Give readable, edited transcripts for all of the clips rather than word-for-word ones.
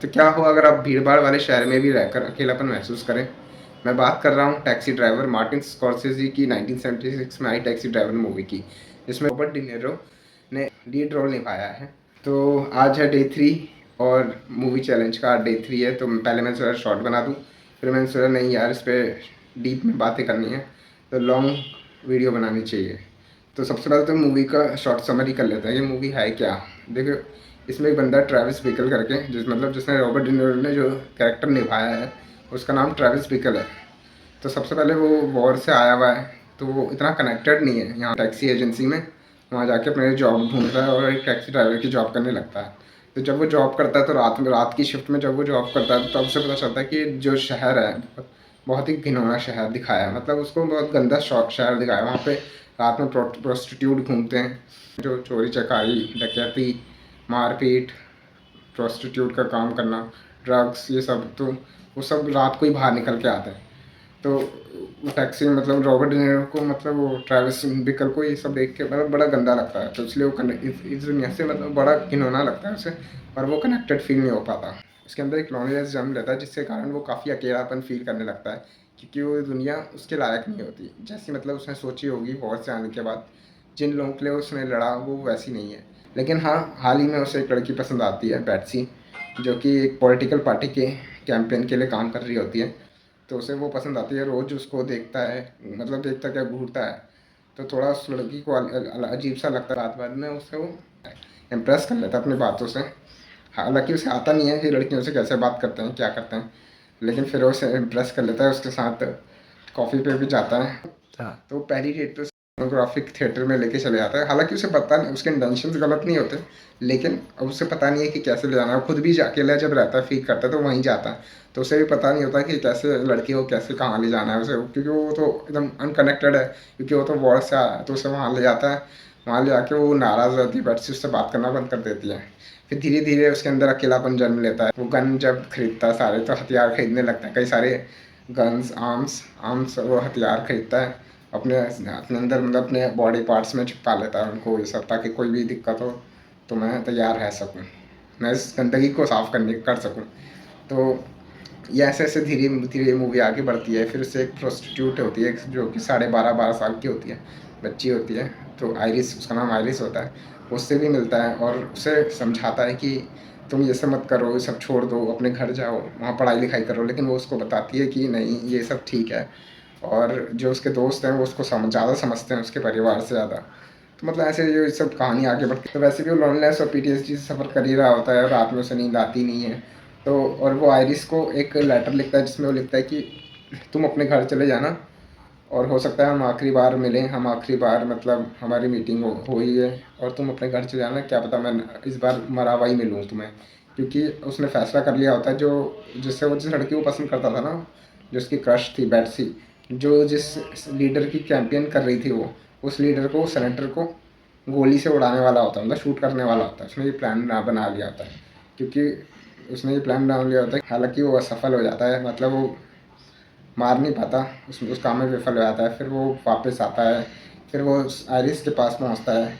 तो क्या हो अगर आप भीड़-भाड़ वाले शहर में भी रहकर अकेलापन महसूस करें? मैं बात कर रहा हूँ टैक्सी ड्राइवर मार्टिन स्कॉर्सेज़ी की 1976 में आई टैक्सी ड्राइवर मूवी की, जिसमें रॉबर्ट डी नीरो ने लीड रोल निभाया है। तो आज है डे 3 और मूवी चैलेंज का डे 3 है, तो पहले मैं ज़रा शॉर्ट बना दूँ, फिर मैंने सोचा नहीं यार इस पे डीप में बातें करनी है, तो लॉन्ग वीडियो बनानी चाहिए। तो सबसे पहले तो मूवी का शॉर्ट समरी कर लेते हैं, ये मूवी है क्या? देखो, इसमें एक बंदा ट्रैविस बिकल करके जिसने रॉबर्ट डी नीरो ने जो कैरेक्टर निभाया है, उसका नाम ट्रैविस बिकल है। तो सबसे पहले वो वॉर से आया हुआ है, तो वो इतना कनेक्टेड नहीं है यहाँ टैक्सी एजेंसी में। वहाँ जाके अपने जॉब ढूंढता है और एक टैक्सी ड्राइवर की जॉब करने लगता है। तो जब वो जॉब करता है तो रात की शिफ्ट में जब वो जॉब करता है तो तब उसे पता चलता है कि जो शहर है बहुत ही घिनौना शहर दिखाया है, मतलब उसको बहुत गंदा शहर दिखाया है। वहाँ पे रात में प्रोस्टिट्यूट घूमते हैं, जो चोरी चकारी डकैती मारपीट प्रोस्टिट्यूट का काम करना, ड्रग्स, ये सब, तो वो सब रात को ही बाहर निकल के आते हैं। तो टैक्सी में मतलब रॉबर्ट डी नीरो को, मतलब वो ट्रैविस बिकल को ये सब देख के मतलब बड़ा गंदा लगता है, तो इसलिए वो इस दुनिया से मतलब बड़ा घिनौना लगता है उसे, और वो कनेक्टेड फील नहीं हो पाता। उसके अंदर एक लॉनलीनेस जन्म लेता है, जिसके कारण वो काफ़ी अकेलापन फील करने लगता है, क्योंकि वो दुनिया उसके लायक नहीं होती। जैसी मतलब उसने सोची होगी वॉर से आने के बाद, जिन लोगों के लिए उसने लड़ा वो वैसी नहीं है। लेकिन हाँ, हाल ही में उसे एक लड़की पसंद आती है, बैट्सी, जो कि एक पॉलिटिकल पार्टी के कैंपेन के लिए काम कर रही होती है। तो उसे वो पसंद आती है, रोज़ उसको देखता है, मतलब देखता क्या घूरता है। तो थोड़ा उस लड़की को अजीब सा लगता है, बाद में उसे वो इम्प्रेस कर लेता है अपनी बातों से। हालांकि उसे आता नहीं है कि लड़कियों से कैसे बात करते हैं क्या करते हैं, लेकिन फिर वो उसे इम्प्रेस कर लेता है, उसके साथ कॉफ़ी पे भी जाता है। तो पहली डेट पे फोटोग्राफिक थिएटर में लेके चले जाता है। हालांकि उसे पता नहीं, उसके इंटेंशंस गलत नहीं होते, लेकिन अब उसे पता नहीं है कि कैसे ले जाना है। खुद भी अकेला जब रहता है फील करता है तो वहीं जाता है, तो उसे भी पता नहीं होता कि कैसे लड़की को कैसे कहाँ ले जाना है उसे, क्योंकि वो तो एकदम अनकनेक्टेड है, क्योंकि वो तो वॉर से आया है। तो उसे वहाँ ले जाता है, वहाँ ले जाके वो नाराज़ रहती है, बट से उससे बात करना बंद कर देती है। फिर धीरे धीरे उसके अंदर अकेलापन जन्म लेता है। वो गन जब खरीदता है सारे, तो हथियार खरीदने लगता है, कई सारे गन्स आर्म्स आर्म्स वो हथियार खरीदता है, अपने अपने अंदर मतलब अपने बॉडी पार्ट्स में चिपका लेता है उनको, ये सब, ताकि कोई भी दिक्कत हो तो मैं तैयार रह सकूँ, मैं इस गंदगी को साफ़ करने कर सकूँ। तो ये ऐसे ऐसे धीरे धीरे मूवी आगे बढ़ती है। फिर उससे एक प्रोस्टिट्यूट होती है जो कि 12.5 साल की होती है, बच्ची होती है, तो आइरिस, उसका नाम आइरिस होता है। उससे भी मिलता है और उसे समझाता है कि तुम ये सब मत करो, ये सब छोड़ दो, अपने घर जाओ, वहाँ पढ़ाई लिखाई करो। लेकिन वो उसको बताती है कि नहीं, ये सब ठीक है। और जो उसके दोस्त हैं वो उसको ज़्यादा समझते हैं उसके परिवार से ज़्यादा। तो मतलब ऐसे जो ये सब कहानी आगे बढ़ती है, तो वैसे भी वो लोनलीनेस और पीटीएसडी से सफ़र कर ही रहा होता है और रात में उसे नींद आती नहीं है। तो और वो आइरिस को एक लेटर लिखता है, जिसमें वो लिखता है कि तुम अपने घर चले जाना, और हो सकता है हम आखिरी बार मिलें, हम आखिरी बार मतलब हमारी मीटिंग हो ही है, और तुम अपने घर चले जाना, क्या पता मैं इस बार मरा हुआ ही मिलूँ तुम्हें। क्योंकि उसने फ़ैसला कर लिया होता है, जो जिससे वो जिस लड़की को पसंद करता था ना, जो उसकी क्रश थी बैट्सी, जो जिस लीडर की कैंपेन कर रही थी वो, उस लीडर को, सेनेटर को गोली से उड़ाने वाला होता है, मतलब शूट करने वाला होता है। उसने ये प्लान बना लिया होता है, क्योंकि उसने ये प्लान बना लिया होता है। हालांकि वो असफल हो जाता है, मतलब वो मार नहीं पाता, उस काम में विफल हो जाता है। फिर वो वापस आता है, फिर वो आइरिस के पास पहुंचता है,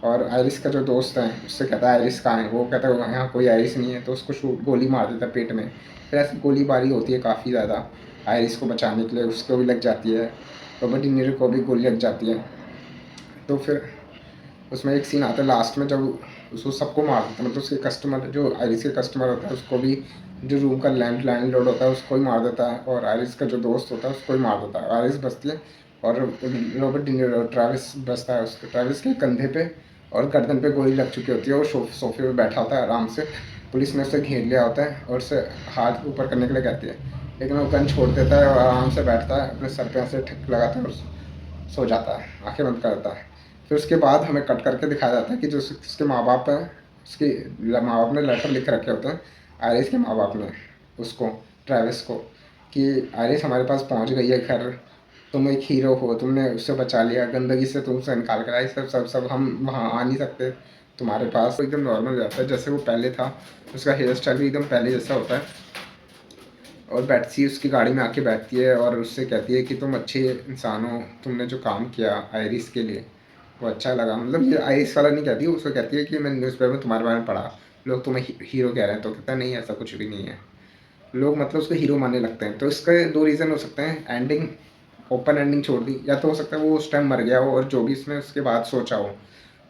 और आइरिस का जो दोस्त है उससे कहता है आइरिस कहाँ है, वो कहता है यहाँ कोई आइरिस नहीं है, तो उसको शूट गोली मार देता है पेट में। फिर ऐसी गोलीबारी होती है काफ़ी ज़्यादा आइरिस को बचाने के लिए, उसको भी लग जाती है, रॉबर्ट डी नीरो को भी गोली लग जाती है। तो फिर उसमें एक सीन आता है लास्ट में, जब उसको सबको मार देता है, मतलब उसके कस्टमर, जो आइरिस के कस्टमर होता है उसको भी, जो रूम का लैंडलॉर्ड होता है उसको ही मार देता है, और आइरिस का जो दोस्त होता है उसको ही मार देता है। आइरिस बचती है, और रॉबर्ट डी नीरो, ट्रैविस बचता है, उसके ट्रैविस के कंधे पे और गर्दन पे गोली लग चुकी होती है। वो सोफे पे बैठा होता है आराम से, पुलिस ने उसे घेर लिया होता है और उसे हाथ ऊपर करने के लिए कहती है, लेकिन वो गन छोड़ देता है और आराम से बैठता है, अपने सर पे ऐसे ठक लगाता है और सो जाता है, आंखें बंद कर देता है। फिर उसके बाद हमें कट करके दिखाया जाता है कि जो उसके माँ बाप हैं, उसके माँ बाप ने लेटर लिख रखे होते हैं, आयरिस के माँ बाप ने उसको, ट्रैविस को, कि आयरिस हमारे पास पहुंच गई है घर, तुम एक हीरो हो, तुमने उससे बचा लिया, गंदगी से तुमसे निकाल कर आई, सब सब सब हम वहाँ आ नहीं सकते तुम्हारे पास। एकदम नॉर्मल हो जाता है जैसे वो पहले था, उसका हेयर स्टाइल भी एकदम पहले जैसा होता है। और बैट्सी उसकी गाड़ी में आके बैठती है और उससे कहती है कि तुम अच्छे इंसान हो, तुमने जो काम किया आइरिस के लिए वो अच्छा लगा। मतलब ये आइरिस वाला नहीं कहती, उसको कहती है कि मैंने न्यूज़पेपर में तुम्हारे बारे में पढ़ा, लोग तुम्हें हीरो कह रहे हैं, तो कहता है नहीं ऐसा कुछ भी नहीं है। लोग मतलब उसको हीरो मानने लगते हैं। तो इसके 2 रीज़न हो सकते हैं, एंडिंग ओपन एंडिंग छोड़ दी, या तो हो सकता है वो उस टाइम मर गया हो और जो भी इसने उसके बाद सोचा हो,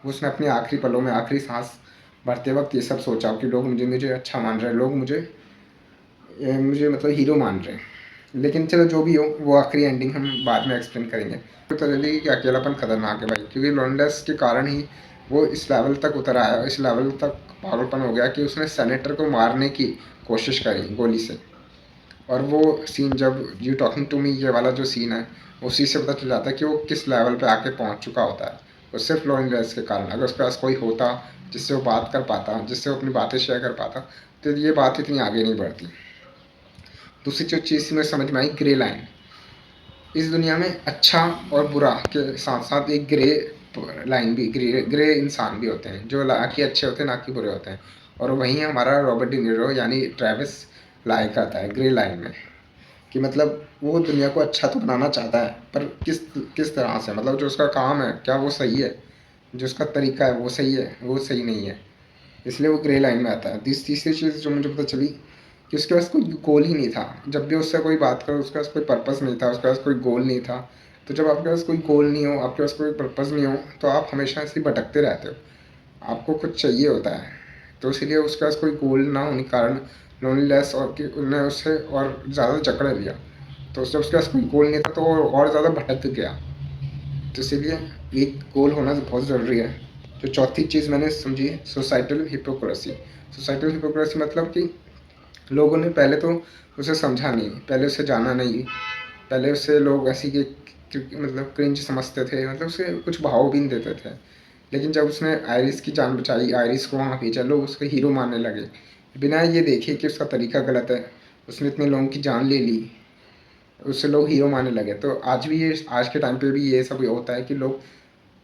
वो उसने अपने आखिरी पलों में आखिरी सांस भरते वक्त ये सब सोचा हो कि लोग मुझे मुझे अच्छा मान रहे हैं, लोग मुझे मतलब हीरो मान रहे हैं। लेकिन चलो जो भी हो, वो आखिरी एंडिंग हम बाद में एक्सप्लेन करेंगे। तो चलिए कि अकेलापन खतरनाक है भाई, क्योंकि लोनलेस के कारण ही वो इस लेवल तक उतर आया, इस लेवल तक पागलपन हो गया कि उसने सेनेटर को मारने की कोशिश करी गोली से। और वो सीन, जब यू टॉकिंग टू मी ये वाला जो सीन है, उसी से पता चल जाता है कि वो किस लेवल पे आके पहुंच चुका होता है। वो सिर्फ लोनलेस के कारण। अगर उसके पास कोई होता जिससे वो बात कर पाता, जिससे वो अपनी बातें शेयर कर पाता, तो ये बात इतनी आगे नहीं बढ़ती। दूसरी जो चीज़ में समझ में आई, ग्रे लाइन। इस दुनिया में अच्छा और बुरा के साथ साथ एक ग्रे लाइन भी, ग्रे इंसान भी होते हैं, जो ना कि अच्छे होते हैं ना कि बुरे होते हैं। और वहीं हमारा रॉबर्ट डी नीरो यानी ट्रेविस लाइक आता है ग्रे लाइन में, कि मतलब वो दुनिया को अच्छा तो बनाना चाहता है, पर किस किस तरह से, मतलब जो उसका काम है क्या वो सही है, जो उसका तरीका है वो सही है, वो सही नहीं है। इसलिए वो ग्रे लाइन में आता है। तीसरी चीज़ जो मुझे पता चली कि उसके पास कोई गोल ही नहीं था। जब भी उससे कोई बात करो, उसके पास कोई पर्पस नहीं था, उसके पास कोई गोल नहीं था। तो जब आपके पास कोई गोल नहीं हो, आपके पास कोई पर्पस नहीं हो, तो आप हमेशा ऐसे ही भटकते रहते हो। आपको कुछ चाहिए होता है। तो इसीलिए उसके पास कोई गोल ना होने के कारण लोनलीनेस और कि उन्होंने उससे और ज़्यादा जकड़ लिया। तो जब उसके पास कोई गोल नहीं था तो वो और ज़्यादा भटक गया। तो इसीलिए एक गोल होना बहुत ज़रूरी है। जो चौथी चीज़ मैंने समझी, सोसाइटल हिपोक्रेसी। सोसाइटल हिपोक्रेसी मतलब कि लोगों ने पहले तो उसे समझा नहीं, पहले उसे जाना नहीं, पहले उसे लोग ऐसी कि मतलब क्रिंज समझते थे, मतलब उसे कुछ भाव भी नहीं देते थे। लेकिन जब उसने आयरिस की जान बचाई, आयरिस को वहाँ भेजा, लोग उसको हीरो मानने लगे, बिना ये देखे कि उसका तरीका गलत है। उसने इतने लोगों की जान ले ली, उससे लोग हीरो मानने लगे। तो आज भी ये, आज के टाइम पे भी ये सब होता है कि लोग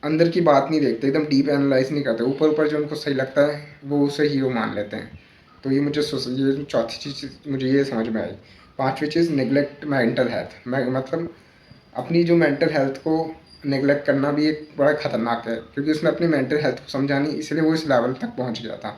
अंदर की बात नहीं देखते, एकदम डीप एनालाइज नहीं करते, ऊपर ऊपर जो उनको सही लगता है वो उसे हीरो मान लेते हैं। तो ये ये जो चौथी चीज़ मुझे ये समझ में आई। पांचवी चीज़, नेगलेक्ट मेंटल हेल्थ। मैं मतलब अपनी जो मेंटल हेल्थ को नेगलेक्ट करना भी एक बड़ा खतरनाक है, क्योंकि उसने अपनी मेंटल हेल्थ को समझा नहीं, इसलिए वो इस लेवल तक पहुंच गया था।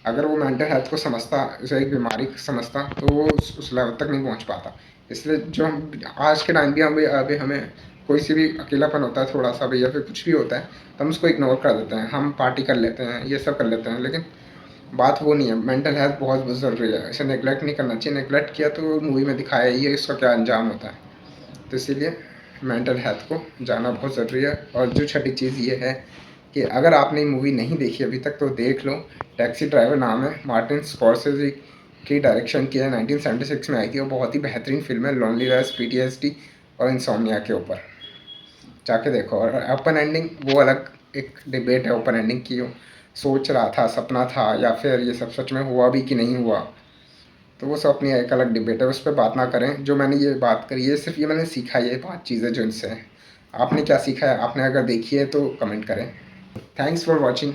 अगर वो मेंटल हेल्थ को समझता, उसे एक बीमारी समझता, तो वो उस लेवल तक नहीं पहुंच पाता। इसलिए जो हम आज के टाइम भी हमें अभी हमें कोई सी भी अकेलापन होता है थोड़ा सा भी, या फिर कुछ भी होता है, तो हम उसको इग्नोर कर देते हैं, हम पार्टी कर लेते हैं, ये सब कर लेते हैं। लेकिन बात वो नहीं है, मेंटल हेल्थ बहुत ज़रूरी है, इसे नेगलेक्ट नहीं करना चाहिए। नेगलेक्ट किया तो मूवी में दिखाया ही है इसका क्या अंजाम होता है। तो इसीलिए मेंटल हेल्थ को जानना बहुत ज़रूरी है। और जो छठी चीज़ ये है कि अगर आपने मूवी नहीं देखी अभी तक तो देख लो। टैक्सी ड्राइवर नाम है, मार्टिन स्कॉर्सेज़ी की डायरेक्शन की है, 1976 में आई थी और बहुत ही बेहतरीन फिल्म है, लोनलीनेस, पीटीएसडी और इंसोम्निया के ऊपर। जाके देखो। और ओपन एंडिंग वो अलग एक डिबेट है, ओपन एंडिंग की सोच रहा था, सपना था, या फिर ये सब सच में हुआ भी कि नहीं हुआ, तो वो सब अपनी एक अलग डिबेट है, उस पर बात ना करें। जो मैंने ये बात करी है सिर्फ ये मैंने सीखा, ये 5 चीज़ें जो इनसे हैं। आपने क्या सीखा है? आपने अगर देखी है तो कमेंट करें। Thanks for watching.